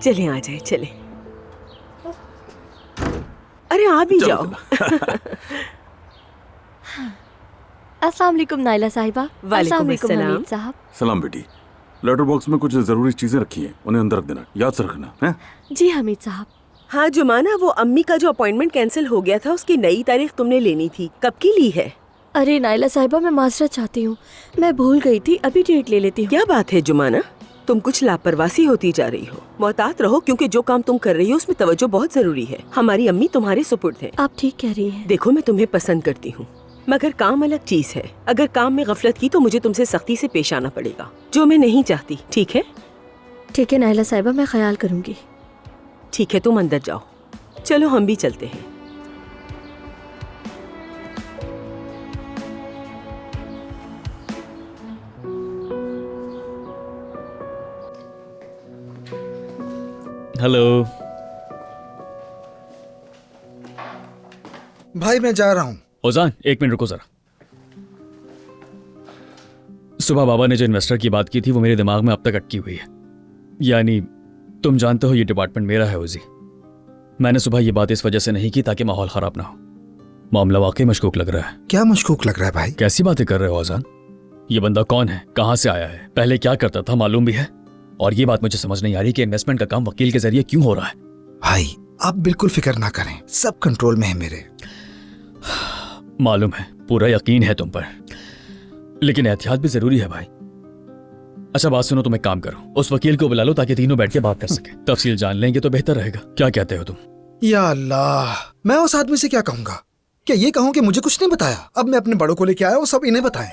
चले आ जाए, चले। अरे आप भी जाओ। अस्सलाम वालेकुम नाइला साहिबा। वालेकुम अस्सलाम। हमीद साहब। सलाम बेटी। लेटर बॉक्स में कुछ जरूरी चीजें रखी हैं, उन्हें अंदर रख देना, याद से रखना है। जी हमीद साहब। हाँ जुमाना, वो अम्मी का जो अपॉइंटमेंट कैंसिल हो गया था उसकी नई तारीख तुमने लेनी थी, कब की ली है? अरे नाइला साहिबा, मैं माजरत चाहती हूँ, मैं भूल गई थी, अभी डेट ले लेती हूँ। क्या बात है जुमाना, तुम कुछ लापरवाही होती जा रही हो। मोहतात रहो, क्योंकि जो काम तुम कर रही हो उसमें तवज्जो बहुत जरूरी है। हमारी अम्मी तुम्हारे सुपुर्द है। आप ठीक कह रही हैं। देखो मैं तुम्हें पसंद करती हूँ, मगर काम अलग चीज है। अगर काम में गफलत की तो मुझे तुमसे सख्ती से पेश आना पड़ेगा, जो मैं नहीं चाहती। ठीक है? ठीक है नाइला साहिबा, मैं ख्याल करूँगी। ठीक है, तुम अंदर जाओ। चलो हम भी चलते हैं। हेलो भाई, मैं जा रहा हूँ। ओजान, एक मिनट रुको जरा। सुबह बाबा ने जो इन्वेस्टर की बात की थी वो मेरे दिमाग में अब तक अटकी हुई है। यानी तुम जानते हो ये डिपार्टमेंट मेरा है ओजी। मैंने सुबह ये बात इस वजह से नहीं की ताकि माहौल खराब ना हो। मामला वाकई मशकूक लग रहा है। क्या मशकूक लग रहा है भाई? कैसी बातें कर रहे हो ओजान? ये बंदा कौन है, कहां से आया है, पहले क्या करता था, मालूम भी है? और ये बात मुझे समझ नहीं आ रही कि इन्वेस्टमेंट का काम वकील के जरिए क्यों हो रहा है। भाई आप बिल्कुल फिक्र ना करें, सब कंट्रोल में है मेरे। मालूम है, पूरा यकीन है तुम पर, लेकिन एहतियात भी जरूरी है भाई। अच्छा बात सुनो, तुम एक काम करो, उस वकील को बुला लो ताकि तीनों बैठ के बात कर सके। तफसील जान लेंगे तो बेहतर रहेगा। क्या कहते हो तुम? या अल्लाह, मैं उस आदमी से क्या कहूंगा? क्या ये कहूँ कि मुझे कुछ नहीं बताया? अब मैं अपने बड़ों को लेके आया, वो सब इन्हें बताएं।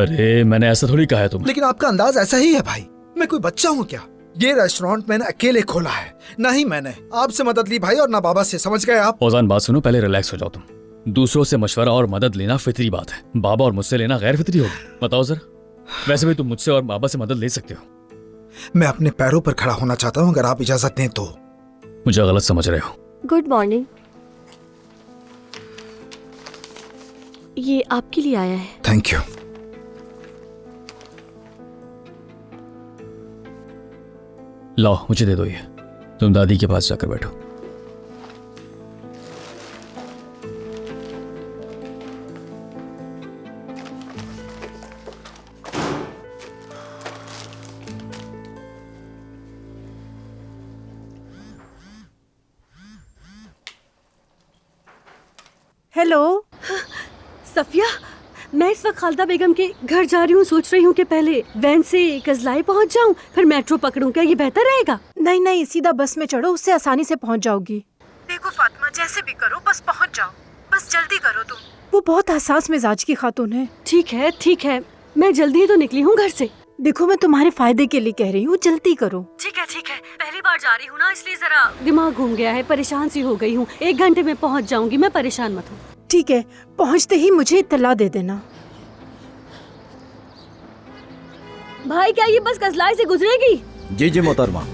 अरे मैंने ऐसा थोड़ी कहा है तुम्हें। लेकिन आपका अंदाज ऐसा ही है भाई। मैं कोई बच्चा हूँ क्या? ये रेस्टोरेंट मैंने अकेले खोला है, ना ही मैंने आपसे मदद ली भाई, और ना बाबा से। समझ गए आप? ओजान बात सुनो, पहले रिलैक्स हो जाओ तुम। दूसरों से मशवरा और मदद लेना फितरी बात है, बाबा और मुझसे लेना गैर फितरी होगी। बताओ जरा, वैसे भी तुम मुझसे और बाबा से मदद ले सकते हो। मैं अपने पैरों पर खड़ा होना चाहता हूँ, अगर आप इजाजत दें तो। मुझे गलत समझ रहे हो? Good morning. ये आपके लिए आया है। Thank you. लाओ मुझे दे दो ये, तुम दादी के पास जाकर बैठो। हेलो सफिया, मैं इस वक्त खालदा बेगम के घर जा रही हूँ। सोच रही हूँ कि पहले वैन से कजलाई पहुँच जाऊँ, फिर मेट्रो पकड़ूं। क्या ये बेहतर रहेगा? नहीं नहीं, सीधा बस में चढ़ो, उससे आसानी से पहुंच जाओगी। देखो फातिमा, जैसे भी करो बस पहुंच जाओ, बस जल्दी करो तुम। वो बहुत हसास मिजाज की खातून है। ठीक है, मैं जल्दी ही तो निकली हूँ घर से। देखो मैं तुम्हारे फायदे के लिए कह रही हूँ, जल्दी करो। ठीक है, पहली बार जा रही हूँ ना, इसलिए जरा दिमाग घूम गया है, परेशान सी हो गई हूँ। 1 घंटे में पहुँच जाऊंगी मैं, परेशान मत हो। ठीक है, पहुँचते ही मुझे इत्तला दे देना। भाई क्या ये बस कजलाई से गुजरेगी? जी मोहतरमा।